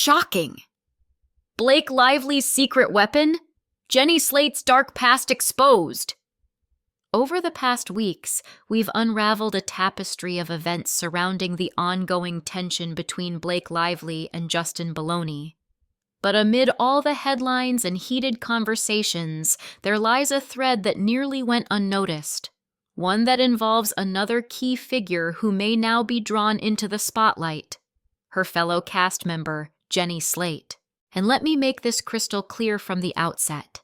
Shocking! Blake Lively's secret weapon? Jenny Slate's dark past exposed! Over the past weeks, we've unraveled a tapestry of events surrounding the ongoing tension between Blake Lively and Justin Baloni. But amid all the headlines and heated conversations, there lies a thread that nearly went unnoticed, one that involves another key figure who may now be drawn into the spotlight, her fellow cast member, Jenny Slate. And let me make this crystal clear from the outset.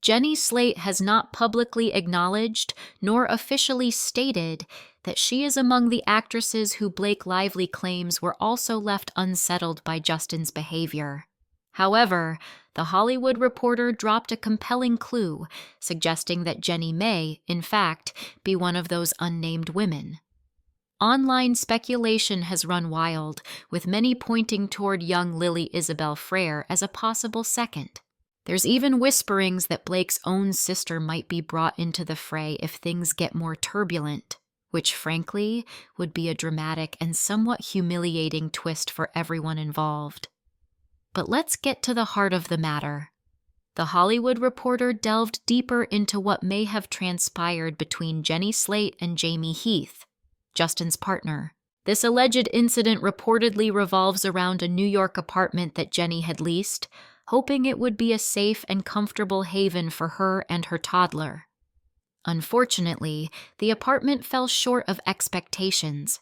Jenny Slate has not publicly acknowledged nor officially stated that she is among the actresses who Blake Lively claims were also left unsettled by Justin's behavior. However, The Hollywood Reporter dropped a compelling clue, suggesting that Jenny may, in fact, be one of those unnamed women. Online speculation has run wild, with many pointing toward young Lily Isabelle Frer as a possible second. There's even whisperings that Blake's own sister might be brought into the fray if things get more turbulent, which frankly would be a dramatic and somewhat humiliating twist for everyone involved. But let's get to the heart of the matter. The Hollywood Reporter delved deeper into what may have transpired between Jenny Slate and Jamie Heath, Justin's partner. This alleged incident reportedly revolves around a New York apartment that Jenny had leased, hoping it would be a safe and comfortable haven for her and her toddler. Unfortunately, the apartment fell short of expectations.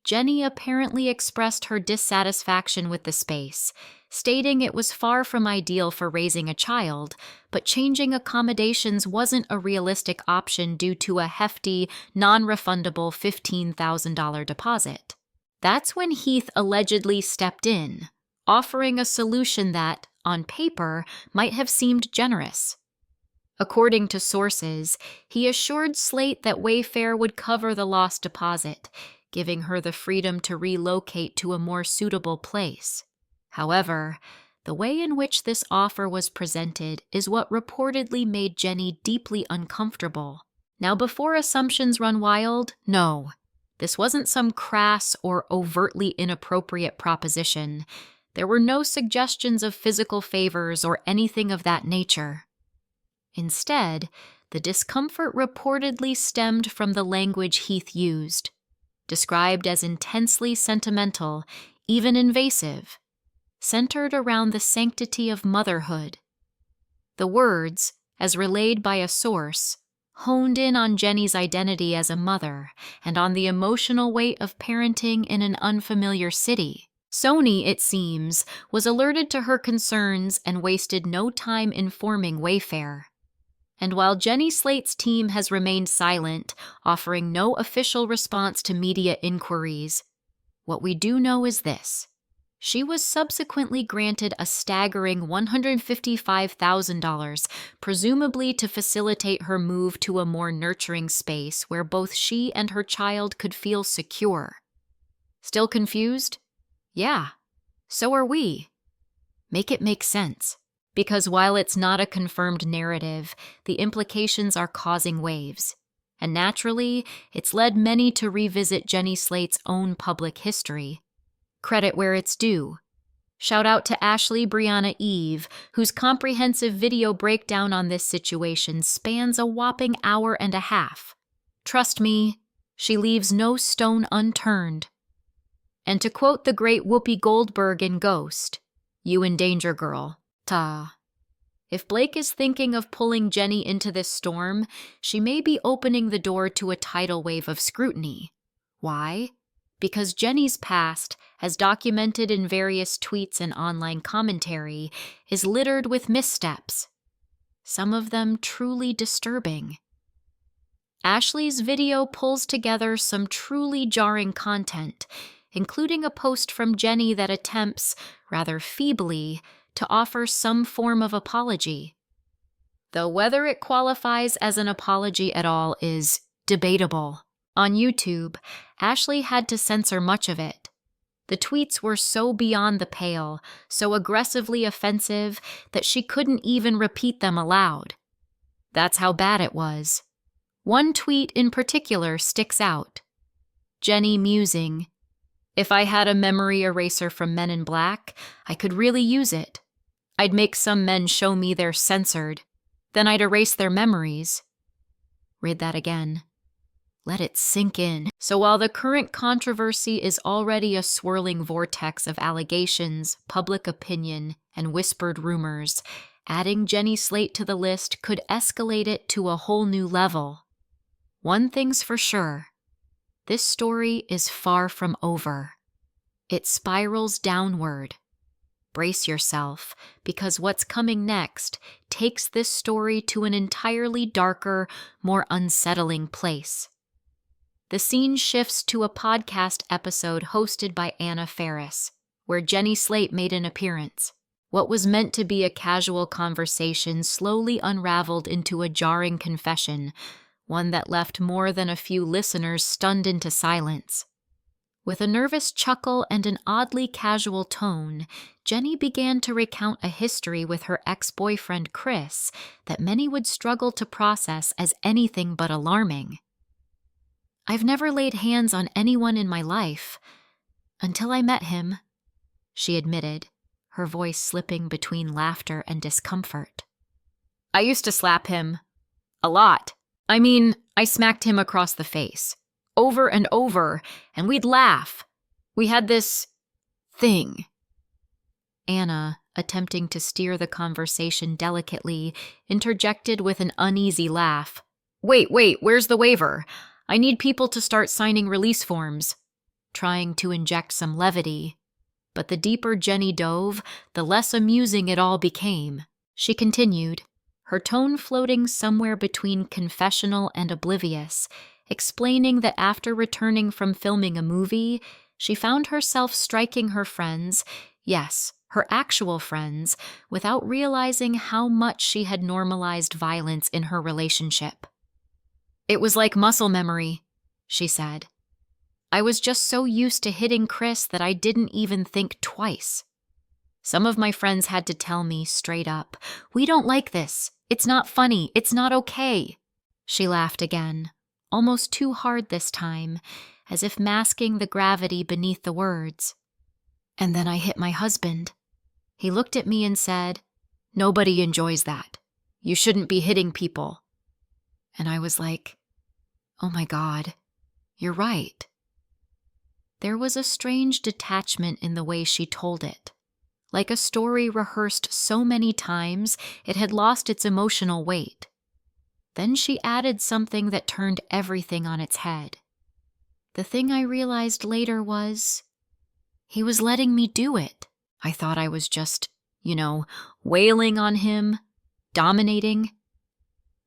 Jenny apparently expressed her dissatisfaction with the space, stating it was far from ideal for raising a child, but changing accommodations wasn't a realistic option due to a hefty, non-refundable $15,000 deposit. That's when Heath allegedly stepped in, offering a solution that, on paper, might have seemed generous. According to sources, he assured Slate that Wayfair would cover the lost deposit, giving her the freedom to relocate to a more suitable place. However, the way in which this offer was presented is what reportedly made Jenny deeply uncomfortable. Now, before assumptions run wild, no, this wasn't some crass or overtly inappropriate proposition. There were no suggestions of physical favors or anything of that nature. Instead, the discomfort reportedly stemmed from the language Heath used, described as intensely sentimental, even invasive, centered around the sanctity of motherhood. The words, as relayed by a source, honed in on Jenny's identity as a mother and on the emotional weight of parenting in an unfamiliar city. Sony, it seems, was alerted to her concerns and wasted no time informing Wayfair. And while Jenny Slate's team has remained silent, offering no official response to media inquiries, what we do know is this. She was subsequently granted a staggering $155,000, presumably to facilitate her move to a more nurturing space where both she and her child could feel secure. Still confused? Yeah, so are we. Make it make sense. Because while it's not a confirmed narrative, the implications are causing waves. And naturally, it's led many to revisit Jenny Slate's own public history. Credit where it's due. Shout out to Ashley Brianna Eve, whose comprehensive video breakdown on this situation spans a whopping hour and a half. Trust me, she leaves no stone unturned. And to quote the great Whoopi Goldberg in Ghost, "You in danger, girl. Ta." If Blake is thinking of pulling Jenny into this storm, she may be opening the door to a tidal wave of scrutiny. Why? Because Jenny's past, as documented in various tweets and online commentary, is littered with missteps, some of them truly disturbing. Ashley's video pulls together some truly jarring content, including a post from Jenny that attempts, rather feebly, to offer some form of apology. Though whether it qualifies as an apology at all is debatable. On YouTube, Ashley had to censor much of it. The tweets were so beyond the pale, so aggressively offensive, that she couldn't even repeat them aloud. That's how bad it was. One tweet in particular sticks out. Jenny musing, If I had a memory eraser from Men in Black, I could really use it. I'd make some men show me they're censored. Then I'd erase their memories. Read that again. Let it sink in. So while the current controversy is already a swirling vortex of allegations, public opinion, and whispered rumors, adding Jenny Slate to the list could escalate it to a whole new level. One thing's for sure. This story is far from over. It spirals downward. Brace yourself, because what's coming next takes this story to an entirely darker, more unsettling place. The scene shifts to a podcast episode hosted by Anna Faris, where Jenny Slate made an appearance. What was meant to be a casual conversation slowly unraveled into a jarring confession, one that left more than a few listeners stunned into silence. With a nervous chuckle and an oddly casual tone, Jenny began to recount a history with her ex-boyfriend Chris that many would struggle to process as anything but alarming. "I've never laid hands on anyone in my life, until I met him," she admitted, her voice slipping between laughter and discomfort. "I used to slap him. A lot. I mean, I smacked him across the face. Over and over, and we'd laugh. We had this thing." Anna, attempting to steer the conversation delicately, interjected with an uneasy laugh. Wait, where's the waiver? I need people to start signing release forms," trying to inject some levity. But the deeper Jenny dove, the less amusing it all became. She continued, her tone floating somewhere between confessional and oblivious, explaining that after returning from filming a movie, she found herself striking her friends, yes, her actual friends, without realizing how much she had normalized violence in her relationship. "It was like muscle memory," she said. "I was just so used to hitting Chris that I didn't even think twice. Some of my friends had to tell me straight up, 'We don't like this. It's not funny. It's not okay.'" She laughed again, almost too hard this time, as if masking the gravity beneath the words. "And then I hit my husband. He looked at me and said, 'Nobody enjoys that. You shouldn't be hitting people.' And I was like, 'Oh my God, you're right.'" There was a strange detachment in the way she told it. Like a story rehearsed so many times, it had lost its emotional weight. Then she added something that turned everything on its head. The thing I realized later was, he was letting me do it. I thought I was just, wailing on him, dominating.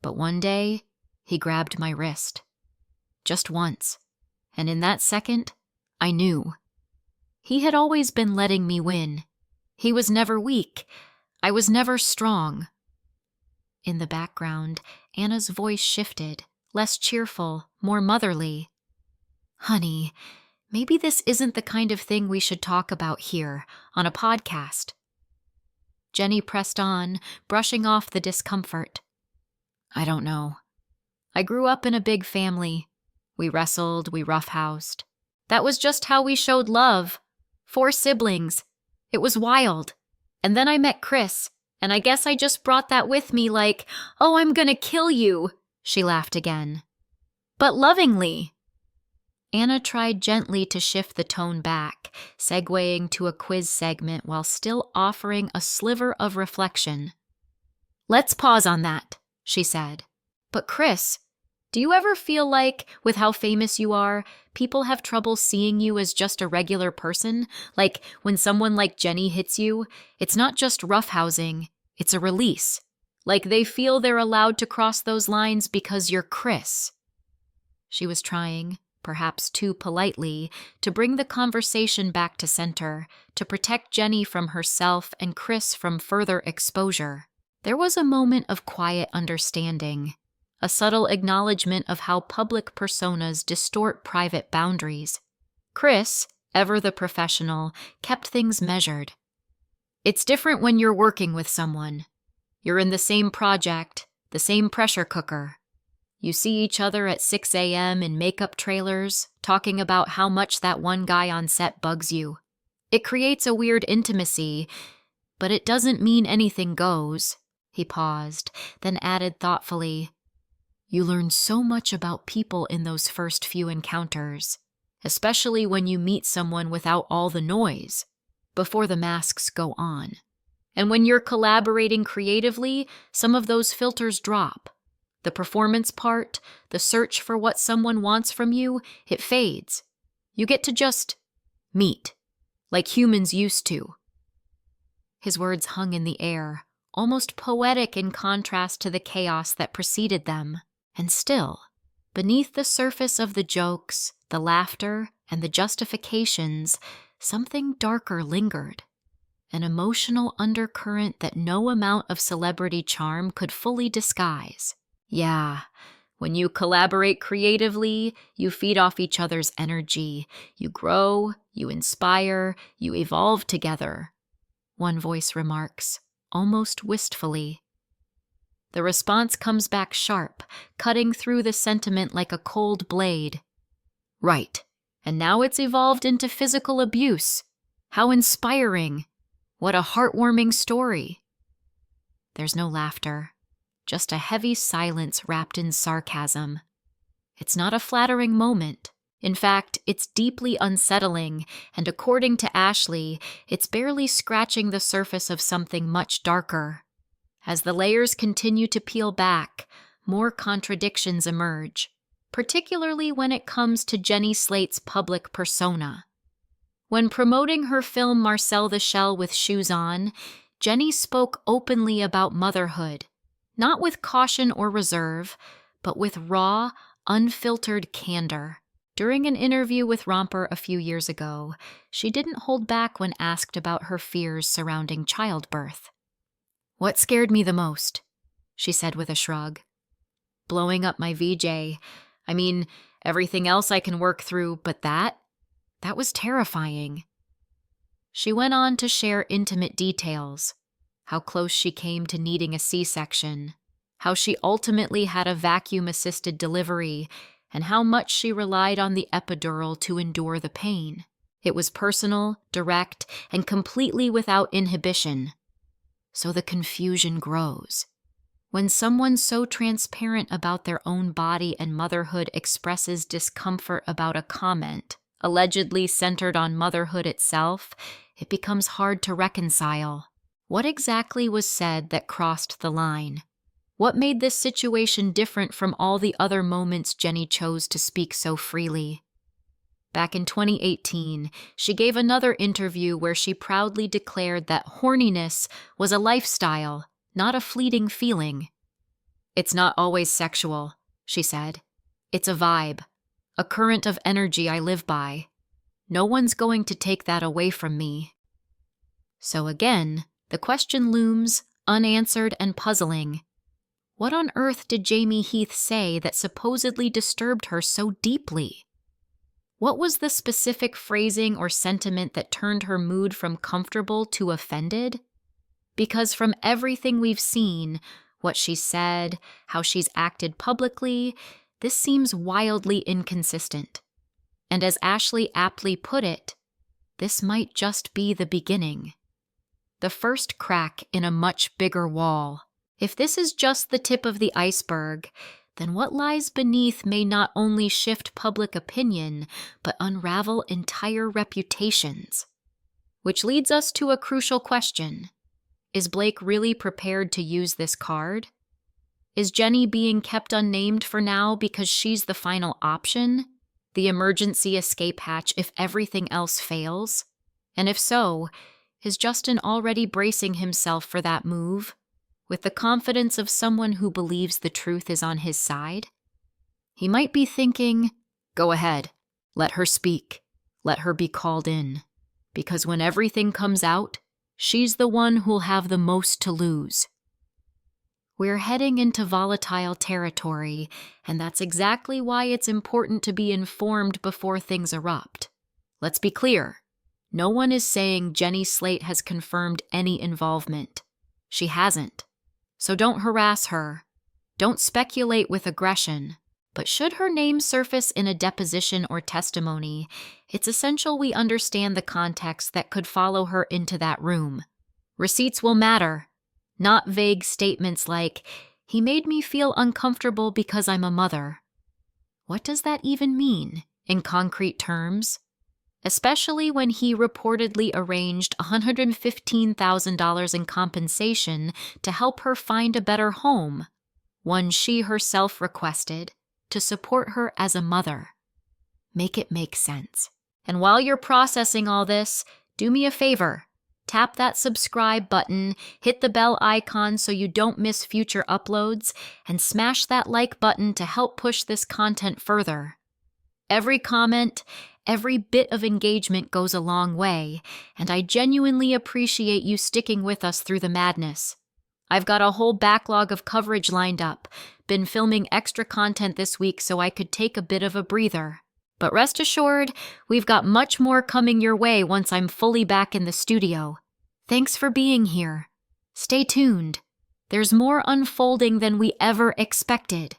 But one day, he grabbed my wrist. Just once. And in that second, I knew. He had always been letting me win. He was never weak. I was never strong. In the background, Anna's voice shifted, less cheerful, more motherly. "Honey, maybe this isn't the kind of thing we should talk about here, on a podcast." Jenny pressed on, brushing off the discomfort. "I don't know. I grew up in a big family. We wrestled, we roughhoused. That was just how we showed love. 4 siblings. It was wild. And then I met Chris, and I guess I just brought that with me like, 'Oh, I'm gonna kill you,'" she laughed again. "But lovingly." Anna tried gently to shift the tone back, segueing to a quiz segment while still offering a sliver of reflection. "Let's pause on that," she said. "But Chris, do you ever feel like, with how famous you are, people have trouble seeing you as just a regular person? Like, when someone like Jenny hits you, it's not just roughhousing, it's a release. Like they feel they're allowed to cross those lines because you're Chris." She was trying, perhaps too politely, to bring the conversation back to center, to protect Jenny from herself and Chris from further exposure. There was a moment of quiet understanding, a subtle acknowledgement of how public personas distort private boundaries. Chris, ever the professional, kept things measured. "It's different when you're working with someone. You're in the same project, the same pressure cooker. You see each other at 6 a.m. in makeup trailers, talking about how much that one guy on set bugs you. It creates a weird intimacy, but it doesn't mean anything goes. He paused, then added thoughtfully, You learn so much about people in those first few encounters, especially when you meet someone without all the noise, before the masks go on. And when you're collaborating creatively, some of those filters drop. The performance part, the search for what someone wants from you, it fades. You get to just meet, like humans used to. His words hung in the air, almost poetic in contrast to the chaos that preceded them. And still, beneath the surface of the jokes, the laughter, and the justifications, something darker lingered. An emotional undercurrent that no amount of celebrity charm could fully disguise. Yeah, when you collaborate creatively, you feed off each other's energy. You grow, you inspire, you evolve together. One voice remarks, almost wistfully. The response comes back sharp, cutting through the sentiment like a cold blade. Right, and now it's evolved into physical abuse. How inspiring. What a heartwarming story. There's no laughter, just a heavy silence wrapped in sarcasm. It's not a flattering moment. In fact, it's deeply unsettling, and according to Ashley, it's barely scratching the surface of something much darker. As the layers continue to peel back, more contradictions emerge, particularly when it comes to Jenny Slate's public persona. When promoting her film Marcel the Shell with Shoes On, Jenny spoke openly about motherhood, not with caution or reserve, but with raw, unfiltered candor. During an interview with Romper a few years ago, she didn't hold back when asked about her fears surrounding childbirth. "What scared me the most?" she said with a shrug. "Blowing up my VJ. I mean, everything else I can work through, but that was terrifying." She went on to share intimate details, how close she came to needing a C-section, how she ultimately had a vacuum-assisted delivery, and how much she relied on the epidural to endure the pain. It was personal, direct, and completely without inhibition. So the confusion grows. When someone so transparent about their own body and motherhood expresses discomfort about a comment, allegedly centered on motherhood itself, it becomes hard to reconcile. What exactly was said that crossed the line? What made this situation different from all the other moments Jenny chose to speak so freely? Back in 2018, she gave another interview where she proudly declared that horniness was a lifestyle, not a fleeting feeling. "It's not always sexual," she said. "It's a vibe, a current of energy I live by. No one's going to take that away from me." So again, the question looms, unanswered and puzzling. What on earth did Jamie Heath say that supposedly disturbed her so deeply? What was the specific phrasing or sentiment that turned her mood from comfortable to offended? Because from everything we've seen, what she said, how she's acted publicly, this seems wildly inconsistent. And as Ashley aptly put it, this might just be the beginning. The first crack in a much bigger wall. If this is just the tip of the iceberg, then what lies beneath may not only shift public opinion, but unravel entire reputations. Which leads us to a crucial question. Is Blake really prepared to use this card? Is Jenny being kept unnamed for now because she's the final option? The emergency escape hatch if everything else fails? And if so, is Justin already bracing himself for that move? With the confidence of someone who believes the truth is on his side? He might be thinking, "Go ahead, let her speak, let her be called in, because when everything comes out, she's the one who'll have the most to lose." We're heading into volatile territory, and that's exactly why it's important to be informed before things erupt. Let's be clear, no one is saying Jenny Slate has confirmed any involvement. She hasn't. So don't harass her. Don't speculate with aggression. But should her name surface in a deposition or testimony, it's essential we understand the context that could follow her into that room. Receipts will matter, not vague statements like, "He made me feel uncomfortable because I'm a mother." What does that even mean in concrete terms? Especially when he reportedly arranged $115,000 in compensation to help her find a better home, one she herself requested, to support her as a mother. Make it make sense. And while you're processing all this, do me a favor. Tap that subscribe button, hit the bell icon so you don't miss future uploads, and smash that like button to help push this content further. Every comment, every bit of engagement goes a long way, and I genuinely appreciate you sticking with us through the madness. I've got a whole backlog of coverage lined up, been filming extra content this week so I could take a bit of a breather. But rest assured, we've got much more coming your way once I'm fully back in the studio. Thanks for being here. Stay tuned. There's more unfolding than we ever expected.